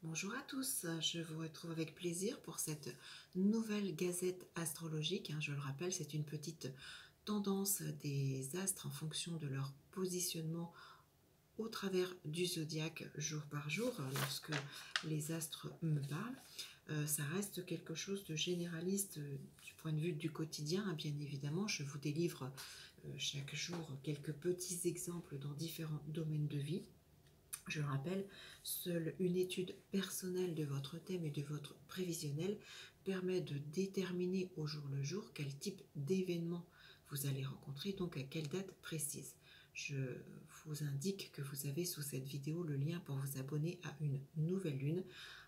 Bonjour à tous, je vous retrouve avec plaisir pour cette nouvelle gazette astrologique. Je le rappelle, c'est une petite tendance des astres en fonction de leur positionnement au travers du zodiaque jour par jour. Lorsque les astres me parlent, ça reste quelque chose de généraliste du point de vue du quotidien. Bien évidemment, je vous délivre chaque jour quelques petits exemples dans différents domaines de vie. Je le rappelle, seule une étude personnelle de votre thème et de votre prévisionnel permet de déterminer au jour le jour quel type d'événement vous allez rencontrer, donc à quelle date précise. Je vous indique que vous avez sous cette vidéo le lien pour vous abonner à une nouvelle lune.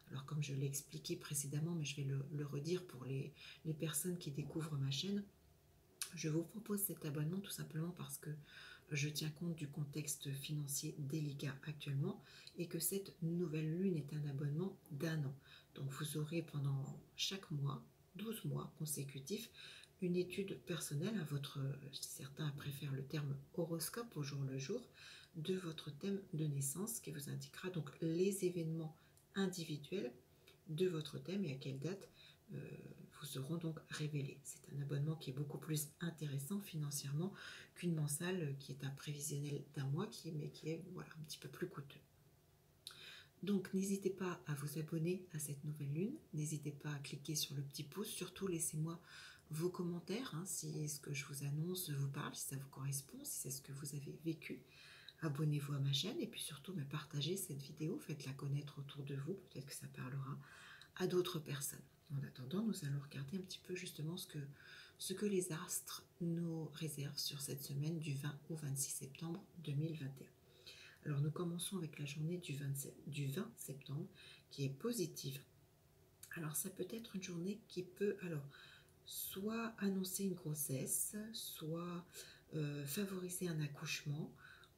Alors comme je l'ai expliqué précédemment, mais je vais le redire pour les personnes qui découvrent ma chaîne, je vous propose cet abonnement tout simplement parce que je tiens compte du contexte financier délicat actuellement et que cette nouvelle lune est un abonnement d'un an. Donc vous aurez pendant chaque mois, 12 mois consécutifs, une étude personnelle à votre, certains préfèrent le terme horoscope au jour le jour, de votre thème de naissance qui vous indiquera donc les événements individuels de votre thème et à quelle date vous seront donc révélés. C'est un abonnement qui est beaucoup plus intéressant financièrement qu'une mensuelle qui est un prévisionnel d'un mois, mais qui est voilà, un petit peu plus coûteux. Donc n'hésitez pas à vous abonner à cette nouvelle lune, n'hésitez pas à cliquer sur le petit pouce, surtout laissez-moi vos commentaires, si ce que je vous annonce vous parle, si ça vous correspond, si c'est ce que vous avez vécu. Abonnez-vous à ma chaîne et puis surtout partagez cette vidéo, faites-la connaître autour de vous, peut-être que ça parlera à d'autres personnes. En attendant, nous allons regarder un petit peu justement ce que les astres nous réservent sur cette semaine du 20 au 26 septembre 2021. Alors nous commençons avec la journée du 20 septembre qui est positive. Alors ça peut être une journée qui peut soit annoncer une grossesse, soit favoriser un accouchement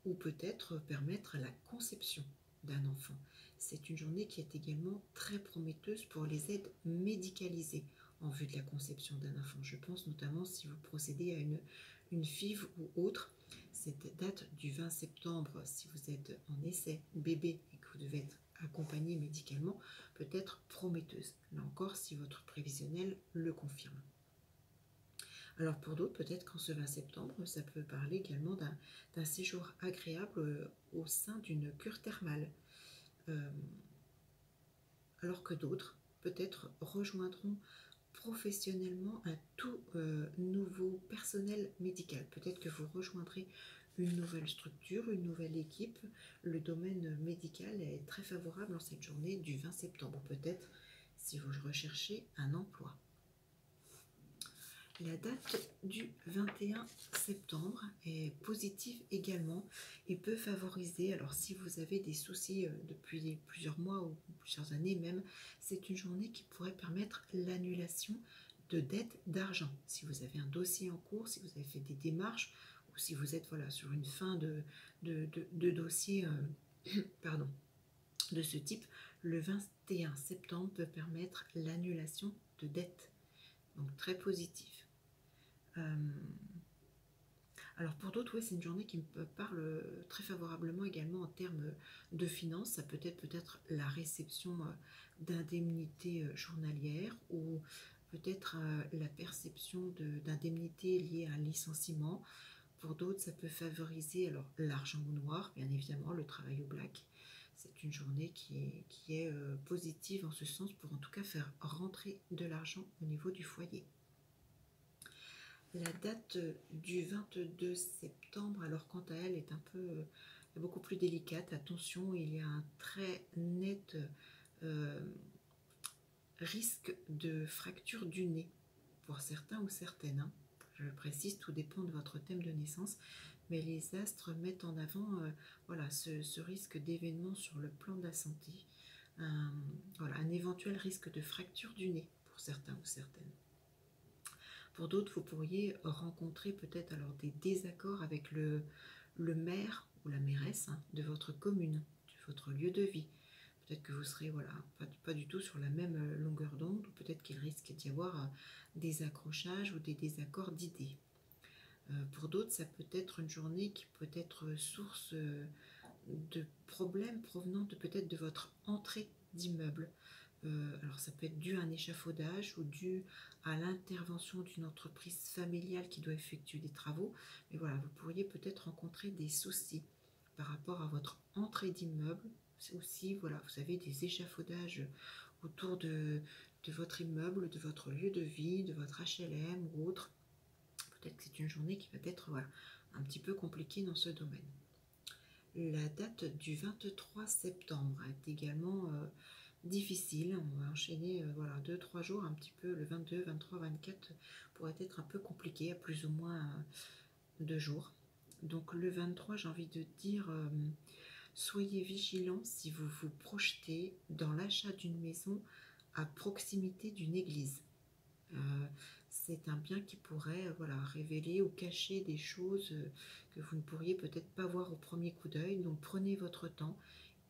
ou peut-être permettre la conception d'un enfant. C'est une journée qui est également très prometteuse pour les aides médicalisées en vue de la conception d'un enfant. Je pense notamment si vous procédez à une FIV ou autre, cette date du 20 septembre, si vous êtes en essai bébé et que vous devez être accompagné médicalement, peut être prometteuse. Là encore, si votre prévisionnel le confirme. Alors pour d'autres, peut-être qu'en ce 20 septembre, ça peut parler également d'un séjour agréable au sein d'une cure thermale. Alors que d'autres, peut-être, rejoindront professionnellement un tout nouveau personnel médical. Peut-être que vous rejoindrez une nouvelle structure, une nouvelle équipe. Le domaine médical est très favorable en cette journée du 20 septembre. Peut-être si vous recherchez un emploi. La date du 21 septembre est positive également et peut favoriser, alors si vous avez des soucis depuis plusieurs mois ou plusieurs années même, c'est une journée qui pourrait permettre l'annulation de dettes d'argent. Si vous avez un dossier en cours, si vous avez fait des démarches ou si vous êtes sur une fin de dossier pardon, de ce type, le 21 septembre peut permettre l'annulation de dettes. Donc très positif. Alors pour d'autres, oui, c'est une journée qui me parle très favorablement également en termes de finances. Ça peut être la réception d'indemnités journalières ou peut-être la perception d'indemnités liées à un licenciement. Pour d'autres, ça peut favoriser l'argent au noir, bien évidemment, le travail au black. C'est une journée qui est positive en ce sens pour en tout cas faire rentrer de l'argent au niveau du foyer. La date du 22 septembre, alors quant à elle, est beaucoup plus délicate. Attention, il y a un très net risque de fracture du nez pour certains ou certaines. Je le précise, tout dépend de votre thème de naissance, mais les astres mettent en avant ce risque d'événement sur le plan de la santé. Un éventuel risque de fracture du nez pour certains ou certaines. Pour d'autres, vous pourriez rencontrer peut-être des désaccords avec le maire ou la mairesse de votre commune, de votre lieu de vie. Peut-être que vous serez pas du tout sur la même longueur d'onde, ou peut-être qu'il risque d'y avoir des accrochages ou des désaccords d'idées. Pour d'autres, ça peut être une journée qui peut être source de problèmes provenant peut-être de votre entrée d'immeuble. Alors ça peut être dû à un échafaudage ou dû à l'intervention d'une entreprise familiale qui doit effectuer des travaux. Mais voilà, vous pourriez peut-être rencontrer des soucis par rapport à votre entrée d'immeuble. Aussi, voilà, vous avez des échafaudages autour de votre immeuble, de votre lieu de vie, de votre HLM ou autre. Peut-être que c'est une journée qui va être voilà, un petit peu compliquée dans ce domaine. La date du 23 septembre est également difficile. On va enchaîner voilà, 2-3 jours, un petit peu le 22, 23, 24 pourrait être un peu compliqué, à plus ou moins 2 jours. Donc le 23, j'ai envie de dire, soyez vigilants si vous vous projetez dans l'achat d'une maison à proximité d'une église. C'est un bien qui pourrait voilà, révéler ou cacher des choses que vous ne pourriez peut-être pas voir au premier coup d'œil. Donc prenez votre temps,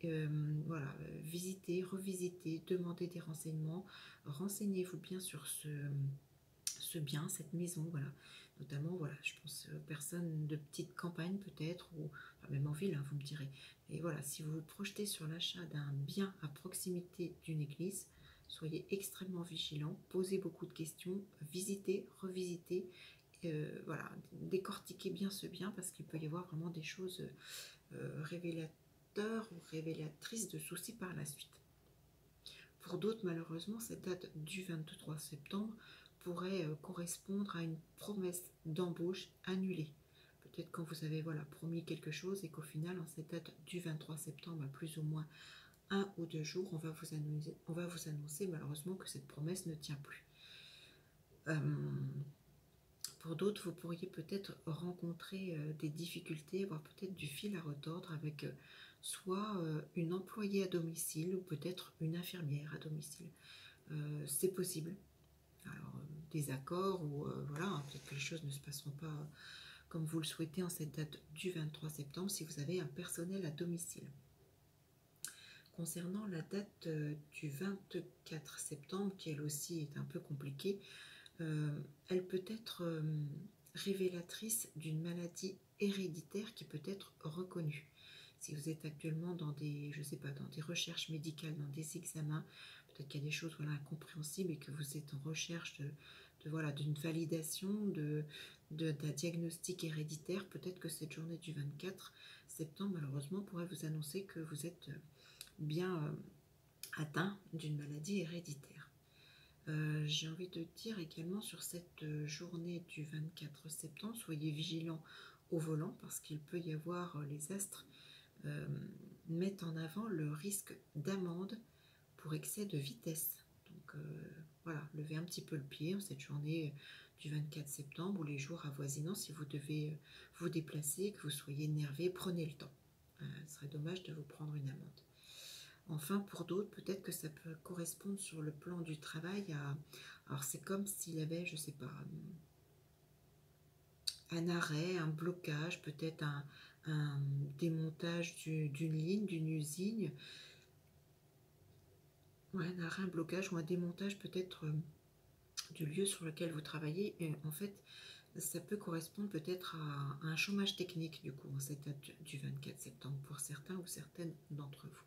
voilà, visitez, revisitez, demandez des renseignements, renseignez-vous bien sur ce bien, cette maison, voilà. Notamment, voilà, je pense aux personnes de petite campagne peut-être, ou enfin, même en ville, hein, vous me direz. Et voilà, si vous vous projetez sur l'achat d'un bien à proximité d'une église, soyez extrêmement vigilants, posez beaucoup de questions, visitez, revisitez, voilà, décortiquez bien ce bien parce qu'il peut y avoir vraiment des choses révélateurs ou révélatrices de soucis par la suite. Pour d'autres, malheureusement, cette date du 23 septembre pourrait correspondre à une promesse d'embauche annulée. Peut-être quand vous avez voilà, promis quelque chose et qu'au final, en cette date du 23 septembre, à plus ou moins 1 ou 2 jours, on va vous annoncer malheureusement que cette promesse ne tient plus. Pour d'autres, vous pourriez peut-être rencontrer des difficultés, voire peut-être du fil à retordre avec soit une employée à domicile ou peut-être une infirmière à domicile. C'est possible. Alors, des accords ou voilà, hein, peut-être que les choses ne se passeront pas comme vous le souhaitez en cette date du 23 septembre si vous avez un personnel à domicile. Concernant la date du 24 septembre, qui elle aussi est un peu compliquée, elle peut être révélatrice d'une maladie héréditaire qui peut être reconnue. Si vous êtes actuellement dans des, je sais pas, dans des recherches médicales, dans des examens, peut-être qu'il y a des choses voilà, incompréhensibles et que vous êtes en recherche voilà, d'une validation d'un diagnostic héréditaire, peut-être que cette journée du 24 septembre, malheureusement, pourrait vous annoncer que vous êtes bien atteint d'une maladie héréditaire. J'ai envie de dire également sur cette journée du 24 septembre, soyez vigilants au volant parce qu'il peut y avoir les astres mettent en avant le risque d'amende pour excès de vitesse. Donc voilà, levez un petit peu le pied en cette journée du 24 septembre ou les jours avoisinants si vous devez vous déplacer, que vous soyez énervé, prenez le temps. Ce serait dommage de vous prendre une amende. Enfin, pour d'autres, peut-être que ça peut correspondre sur le plan du travail à... Alors, c'est comme s'il y avait, je ne sais pas, un arrêt, un blocage, peut-être un démontage d'une ligne, d'une usine. Ouais, un arrêt, un blocage ou un démontage peut-être du lieu sur lequel vous travaillez. Et en fait, ça peut correspondre peut-être à un chômage technique, du coup, en cette date du 24 septembre, pour certains ou certaines d'entre vous.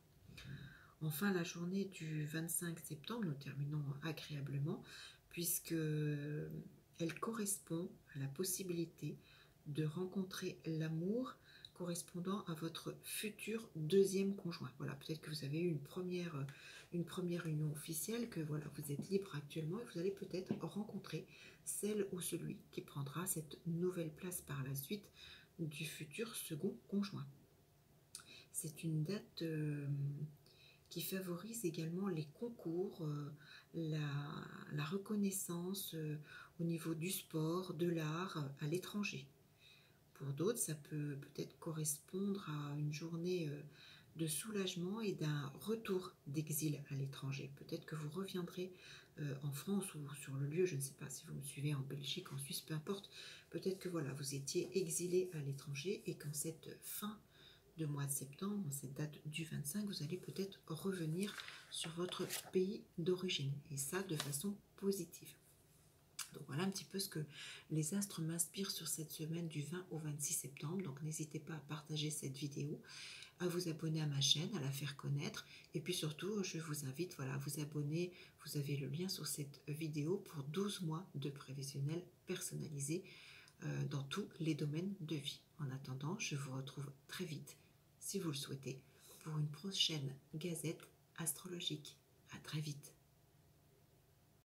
Enfin, la journée du 25 septembre, nous terminons agréablement, puisque elle correspond à la possibilité de rencontrer l'amour correspondant à votre futur deuxième conjoint. Voilà, peut-être que vous avez eu une première union officielle, que voilà, vous êtes libre actuellement et vous allez peut-être rencontrer celle ou celui qui prendra cette nouvelle place par la suite du futur second conjoint. C'est une date qui favorise également les concours, la reconnaissance au niveau du sport, de l'art à l'étranger. Pour d'autres, ça peut peut-être correspondre à une journée de soulagement et d'un retour d'exil à l'étranger. Peut-être que vous reviendrez en France ou sur le lieu, je ne sais pas si vous me suivez en Belgique, en Suisse, peu importe. Peut-être que voilà, vous étiez exilé à l'étranger et qu'en cette fin de mois de septembre, cette date du 25, vous allez peut-être revenir sur votre pays d'origine et ça de façon positive. Donc voilà un petit peu ce que les astres m'inspirent sur cette semaine du 20 au 26 septembre. Donc n'hésitez pas à partager cette vidéo, à vous abonner à ma chaîne, à la faire connaître. Et puis surtout, je vous invite voilà, à vous abonner. Vous avez le lien sur cette vidéo pour 12 mois de prévisionnel personnalisé dans tous les domaines de vie. En attendant, je vous retrouve très vite, si vous le souhaitez, pour une prochaine gazette astrologique. À très vite.